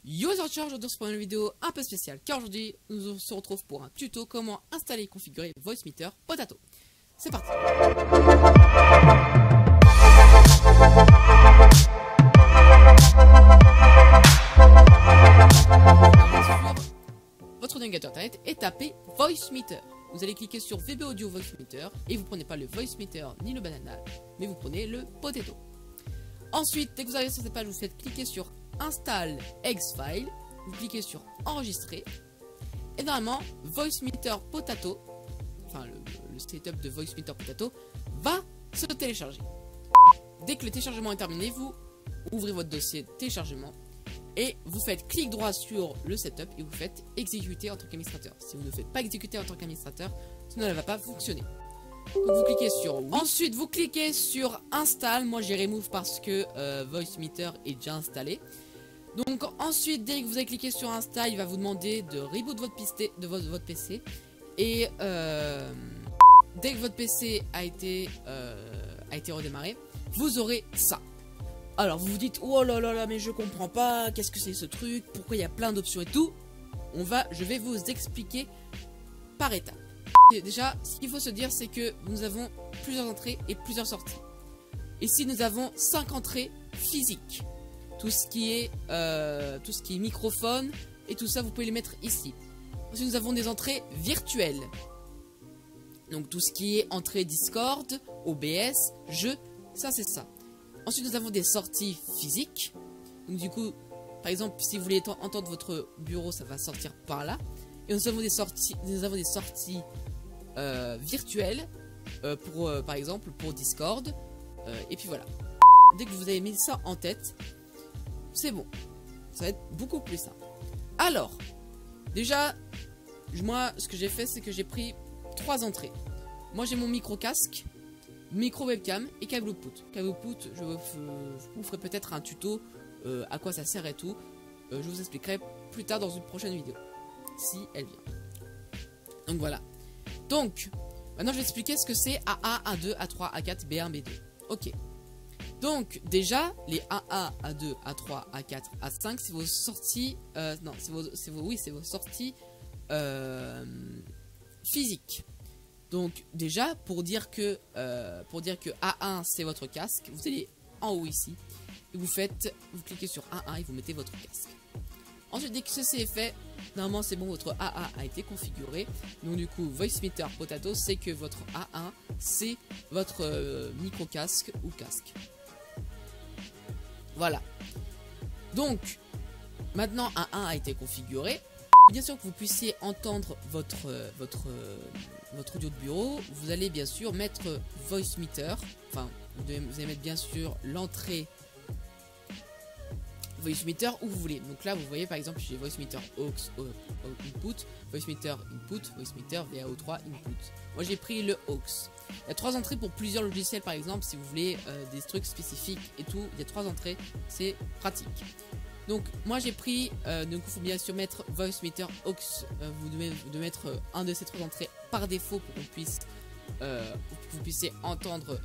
Yo c'est Archer, aujourd'hui on se prend une vidéo un peu spéciale car aujourd'hui nous se retrouvons pour un tuto comment installer et configurer Voicemeeter Potato. C'est parti. Sur votre navigateur internet et tapez Voicemeeter. Vous allez cliquer sur VB Audio Voicemeeter et vous prenez pas le Voicemeeter ni le Banana, mais vous prenez le Potato. Ensuite, dès que vous arrivez sur cette page, vous faites cliquer sur Install X-File, vous cliquez sur Enregistrer, et normalement, Voicemeeter Potato, enfin le setup de Voicemeeter Potato, va se télécharger. Dès que le téléchargement est terminé, vous ouvrez votre dossier téléchargement, et vous faites clic droit sur le setup, et vous faites exécuter en tant qu'administrateur. Si vous ne faites pas exécuter en tant qu'administrateur, ça ne va pas fonctionner. Donc vous cliquez sur oui. Ensuite vous cliquez sur install. Moi j'ai remove parce que Voicemeeter est déjà installé. Donc ensuite dès que vous avez cliqué sur install, il va vous demander de reboot votre PC. Et dès que votre PC a été redémarré, vous aurez ça. Alors vous vous dites oh là là là mais je comprends pas, qu'est-ce que c'est ce truc, pourquoi il y a plein d'options et tout. Je vais vous expliquer par étapes. Déjà, ce qu'il faut se dire, c'est que nous avons plusieurs entrées et plusieurs sorties. Ici, nous avons 5 entrées physiques. Tout ce qui est microphone et tout ça, vous pouvez les mettre ici. Ensuite, nous avons des entrées virtuelles. Donc, tout ce qui est entrée Discord, OBS, jeu, ça c'est ça. Ensuite, nous avons des sorties physiques. Donc, du coup, par exemple, si vous voulez entendre votre bureau, ça va sortir par là. Et nous avons des sorties virtuelles par exemple pour Discord, et puis voilà. Dès que vous avez mis ça en tête, c'est bon, ça va être beaucoup plus simple. Alors déjà, moi ce que j'ai fait, c'est que j'ai pris 3 entrées. Moi j'ai mon micro casque, micro webcam et câble output. Câble output, je vous ferai peut-être un tuto à quoi ça sert et tout. Je vous expliquerai plus tard dans une prochaine vidéo si elle vient. Donc voilà. Donc, maintenant je vais expliquer ce que c'est A1, A2, A3, A4, B1, B2. Ok. Donc, déjà, les A1, A2, A3, A4, A5, c'est vos sorties... non, c'est vos sorties physiques. Donc, déjà, pour dire que A1, c'est votre casque, vous allez en haut ici, et vous cliquez sur A1 et vous mettez votre casque. Ensuite, dès que ceci est fait, normalement c'est bon, votre A1 a été configuré. Donc du coup, Voicemeeter Potato, c'est que votre A1, c'est votre micro casque ou casque. Voilà. Donc, maintenant A1 a été configuré. Bien sûr que vous puissiez entendre votre audio de bureau, vous allez bien sûr mettre Voicemeeter. Enfin, vous allez mettre bien sûr l'entrée Voicemeeter où vous voulez. Donc là vous voyez par exemple j'ai Voicemeeter aux input, Voicemeeter input, Voicemeeter VAO3 input. Moi j'ai pris le aux. Il y a 3 entrées pour plusieurs logiciels par exemple, si vous voulez des trucs spécifiques et tout, il y a 3 entrées, c'est pratique. Donc moi j'ai pris, donc il faut bien sûr mettre Voicemeter aux, vous devez mettre un de ces 3 entrées par défaut pour qu'on puisse vous puissiez entendre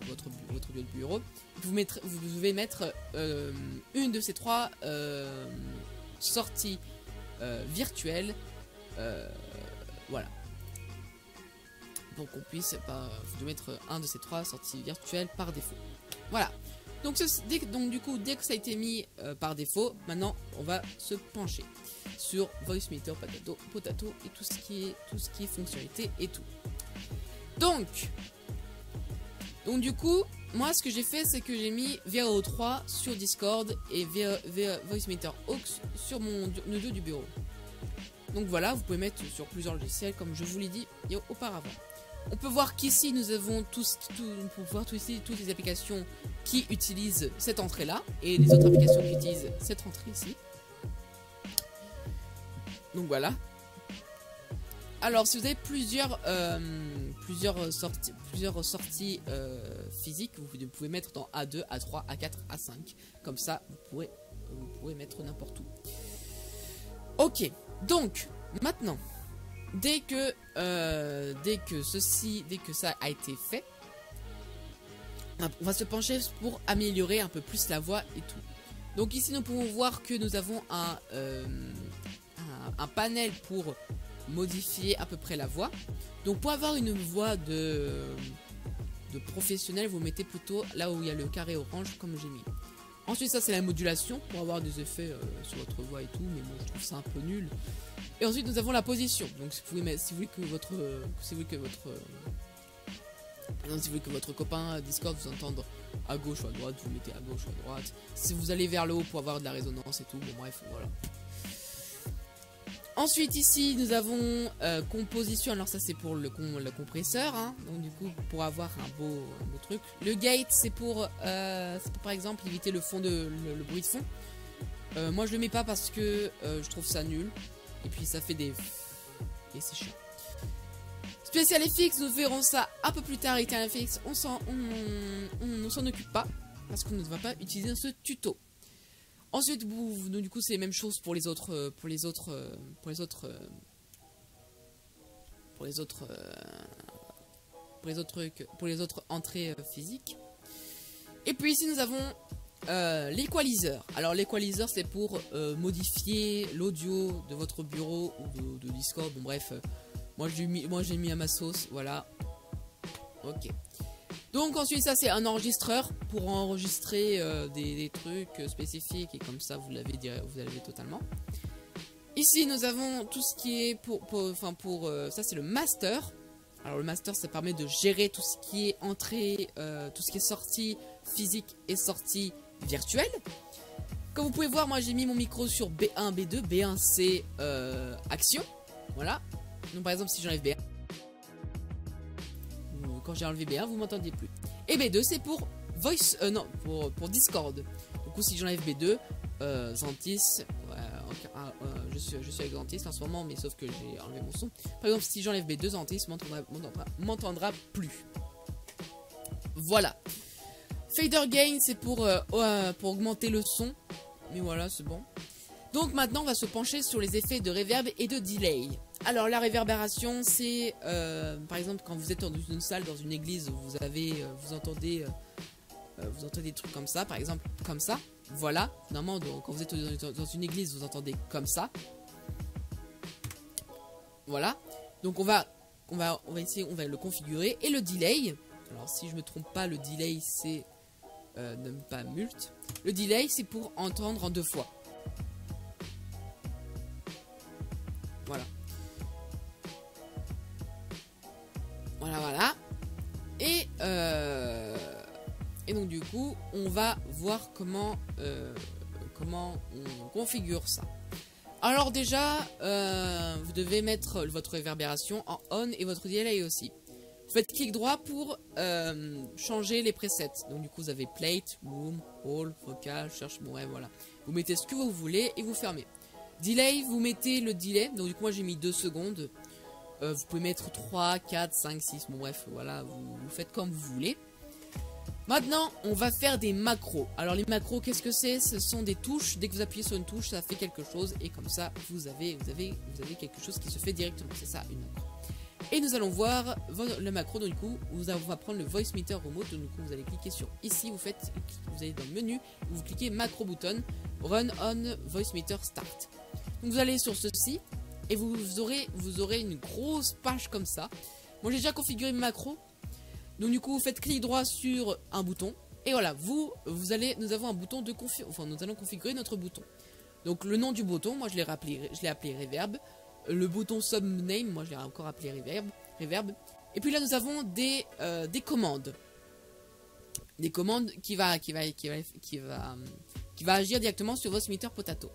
votre audio de bureau. Vous devez mettre une de ces 3 sorties virtuelles, voilà, pour qu'on puisse vous devez mettre un de ces 3 sorties virtuelles par défaut. Voilà. Donc, du coup, dès que ça a été mis par défaut, maintenant on va se pencher sur Voicemeeter Potato et tout ce qui est fonctionnalité et tout. Donc du coup, moi ce que j'ai fait, c'est que j'ai mis VAO3 sur Discord et Voicemeeter aux sur mon audio du bureau. Donc voilà, vous pouvez mettre sur plusieurs logiciels comme je vous l'ai dit auparavant. On peut voir qu'ici nous avons toutes les applications qui utilisent cette entrée là et les autres applications qui utilisent cette entrée ici. Donc voilà. Alors si vous avez plusieurs sorties physiques, vous pouvez mettre dans A2, A3, A4, A5. Comme ça vous pourrez mettre n'importe où. Ok, donc maintenant, dès que ça a été fait, on va se pencher pour améliorer un peu plus la voix et tout. Donc ici nous pouvons voir que nous avons un panel pour modifier à peu près la voix. Donc pour avoir une voix de professionnel, vous mettez plutôt là où il y a le carré orange comme j'ai mis. Ensuite ça c'est la modulation pour avoir des effets sur votre voix et tout, mais bon je trouve ça un peu nul. Et ensuite nous avons la position. Donc si vous voulez que votre copain Discord vous entende à gauche ou à droite, vous mettez à gauche ou à droite. Si vous allez vers le haut pour avoir de la résonance et tout, bon bref, voilà. Ensuite ici nous avons composition, alors ça c'est pour le compresseur, hein. Donc du coup pour avoir un beau truc. Le gate c'est pour par exemple éviter le bruit de fond. Moi je le mets pas parce que je trouve ça nul. Et puis ça fait des... Et c'est chiant. Spécial FX, nous verrons ça un peu plus tard. Et FX, on s'en occupe pas parce qu'on ne va pas utiliser ce tuto. Ensuite, du coup, c'est les mêmes choses pour les autres entrées physiques. Et puis ici, nous avons l'equalizer. Alors l'equalizer, c'est pour modifier l'audio de votre bureau ou de Discord. Bon bref, moi j'ai mis à ma sauce, voilà. Ok. Donc ensuite ça c'est un enregistreur pour enregistrer des trucs spécifiques et comme ça vous l'avez totalement. Ici nous avons tout ce qui est ça c'est le master. Alors le master ça permet de gérer tout ce qui est entrée, tout ce qui est sortie physique et sortie virtuelle. Comme vous pouvez voir, moi j'ai mis mon micro sur B1, B2, B1 c'est action, voilà. Donc par exemple si j'enlève B1, quand j'ai enlevé B1 vous m'entendiez plus. Et B2 c'est pour voice, pour Discord. Du coup si j'enlève B2, Zantis, je suis avec Zantis en ce moment, mais sauf que j'ai enlevé mon son. Par exemple si j'enlève B2, Zantis m'entendra plus. Voilà. Fader gain c'est pour augmenter le son. Mais voilà c'est bon. Donc maintenant on va se pencher sur les effets de reverb et de delay. Alors la réverbération c'est par exemple quand vous êtes dans une salle, dans une église, vous entendez des trucs comme ça, par exemple comme ça. Voilà, normalement donc, quand vous êtes dans une église vous entendez comme ça. Voilà, donc on va le configurer. Et le delay, alors si je me trompe pas, le delay c'est non pas mult. Le delay c'est pour entendre en deux fois. Voilà. Voilà. Et donc du coup, on va voir comment on configure ça. Alors déjà, vous devez mettre votre réverbération en on et votre delay aussi. Vous faites clic droit pour changer les presets. Donc du coup, vous avez plate, room, hall, vocal, cherche, bon ouais, voilà. Vous mettez ce que vous voulez et vous fermez. Delay, vous mettez le delay. Donc du coup, moi j'ai mis 2 secondes. Vous pouvez mettre 3, 4, 5, 6. Bon bref, voilà, vous faites comme vous voulez. Maintenant, on va faire des macros. Alors les macros, qu'est-ce que c'est? Ce sont des touches. Dès que vous appuyez sur une touche, ça fait quelque chose. Et comme ça, vous avez quelque chose qui se fait directement. C'est ça, une macro. Et nous allons voir le macro. Donc du coup, on va prendre le voice meter remote. Donc du coup, vous allez cliquer sur ici. Vous allez dans le menu. Vous cliquez macro button. Run on voice meter start. Donc vous allez sur ceci. Et vous aurez une grosse page comme ça. Moi, j'ai déjà configuré mes macros. Donc du coup, vous faites clic droit sur un bouton. Et voilà, nous avons un bouton de nous allons configurer notre bouton. Donc le nom du bouton, moi je l'ai appelé Reverb. Le bouton subname, moi je l'ai encore appelé Reverb. Et puis là, nous avons des commandes. Des commandes qui va agir directement sur votre meter Potato.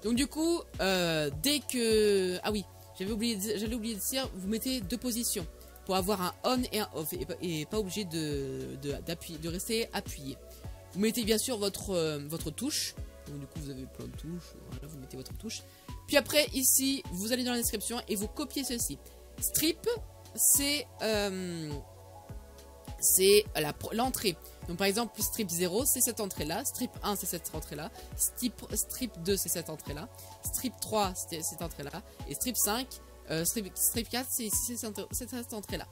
Donc du coup, dès que... Ah oui, j'allais oublier de dire, vous mettez 2 positions pour avoir un on et un off et pas obligé de rester appuyé. Vous mettez bien sûr votre touche. Donc du coup, vous avez plein de touches. Voilà, vous mettez votre touche. Puis après, ici, vous allez dans la description et vous copiez ceci. Strip, c'est l'entrée. Donc par exemple, strip 0, c'est cette entrée-là. Strip 1, c'est cette entrée-là. Strip 2, c'est cette entrée-là. Strip 3, c'est cette entrée-là. Et strip 5, strip 4, c'est cette entrée-là.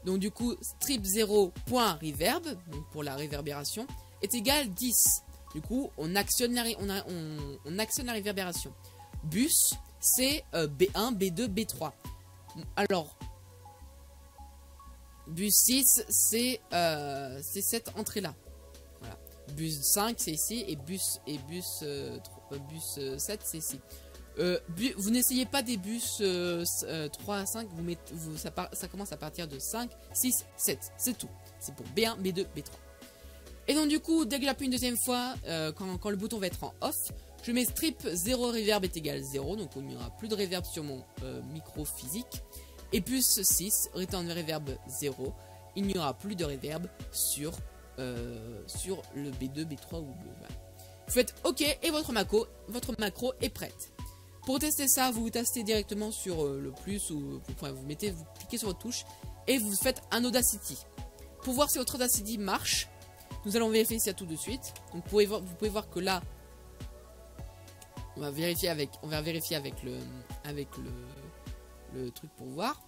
Donc du coup, strip 0.reverb, donc pour la réverbération, est égal 10. Du coup, on actionne on actionne la réverbération. Bus, c'est B1, B2, B3. Alors, bus 6, c'est cette entrée-là. Voilà. Bus 5, c'est ici. Et bus 7, c'est ici. Vous n'essayez pas des bus 3 à 5. Ça commence à partir de 5, 6, 7. C'est tout. C'est pour B1, B2, B3. Et donc du coup, dès que j'appuie une deuxième fois, quand le bouton va être en off, je mets strip 0 reverb est égal 0. Donc il n'y aura plus de reverb sur mon micro physique. Et plus 6, return reverb 0. Il n'y aura plus de reverb sur le B2, B3 ou B. Vous faites OK et votre macro est prête. Pour tester ça, vous testez directement sur le plus ou vous cliquez sur votre touche et vous faites un Audacity. Pour voir si votre Audacity marche, nous allons vérifier ça tout de suite. Donc vous pouvez voir que là, on va vérifier avec le truc pour voir.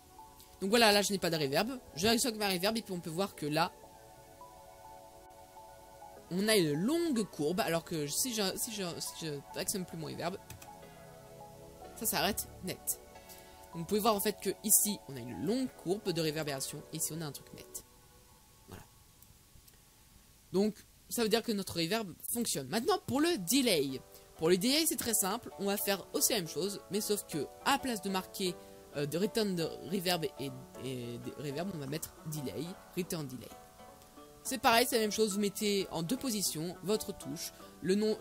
Donc voilà, là je n'ai pas de reverb. Je réussis avec ma reverb et puis on peut voir que là, on a une longue courbe. Alors que si je actionne plus mon reverb, ça s'arrête net. Donc vous pouvez voir en fait que ici on a une longue courbe de réverbération et ici on a un truc net. Voilà. Donc ça veut dire que notre reverb fonctionne. Maintenant pour le delay. Pour le delay c'est très simple. On va faire aussi la même chose, mais sauf que à la place de marquer de return de reverb et reverb, on va mettre delay, return delay. C'est pareil, c'est la même chose. Vous mettez en deux positions votre touche, le nom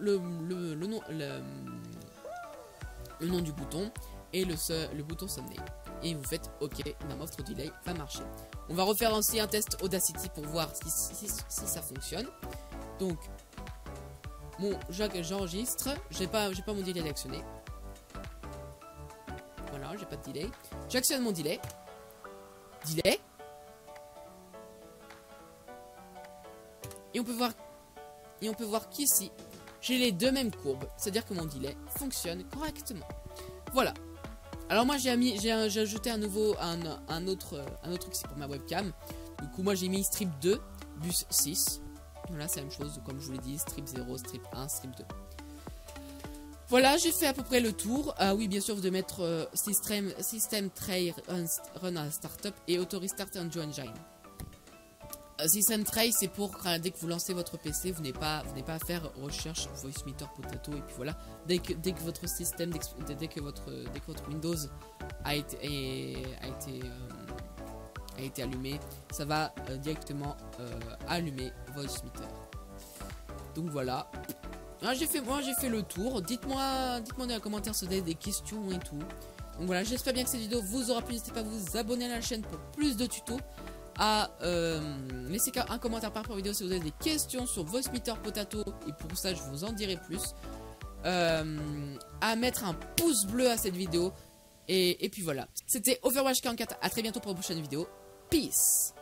du bouton et le bouton thumbnail. Et vous faites OK, votre delay va marcher. On va refaire aussi un test Audacity pour voir si ça fonctionne. Donc, j'enregistre. J'ai pas mon delay actionné. Voilà, j'ai pas de delay. J'actionne mon delay. Delay. Et on peut voir qu'ici, j'ai les deux mêmes courbes. C'est-à-dire que mon delay fonctionne correctement. Voilà. Alors moi j'ai ajouté un autre truc, c'est pour ma webcam. Du coup moi j'ai mis strip 2, bus 6. Voilà, c'est la même chose comme je vous l'ai dit, strip 0, strip 1, strip 2. Voilà, j'ai fait à peu près le tour. Oui, bien sûr, vous devez mettre system tray run à startup et auto restart and join engine. System tray, c'est pour dès que vous lancez votre PC, vous n'avez pas à faire recherche Voicemeeter Potato et puis voilà. Dès que votre système, dès que votre Windows a été allumé, ça va directement allumer Voicemeeter. Donc voilà. Ah, j'ai fait le tour. Dites-moi dans les commentaires si vous avez des questions et tout. Donc voilà, j'espère bien que cette vidéo vous aura plu. N'hésitez pas à vous abonner à la chaîne pour plus de tutos. À laisser un commentaire par rapport à la vidéo si vous avez des questions sur Voicemeeter Potato. Et pour ça, je vous en dirai plus. À mettre un pouce bleu à cette vidéo. Et puis voilà. C'était Overwatch 44. À très bientôt pour une prochaine vidéo. Peace.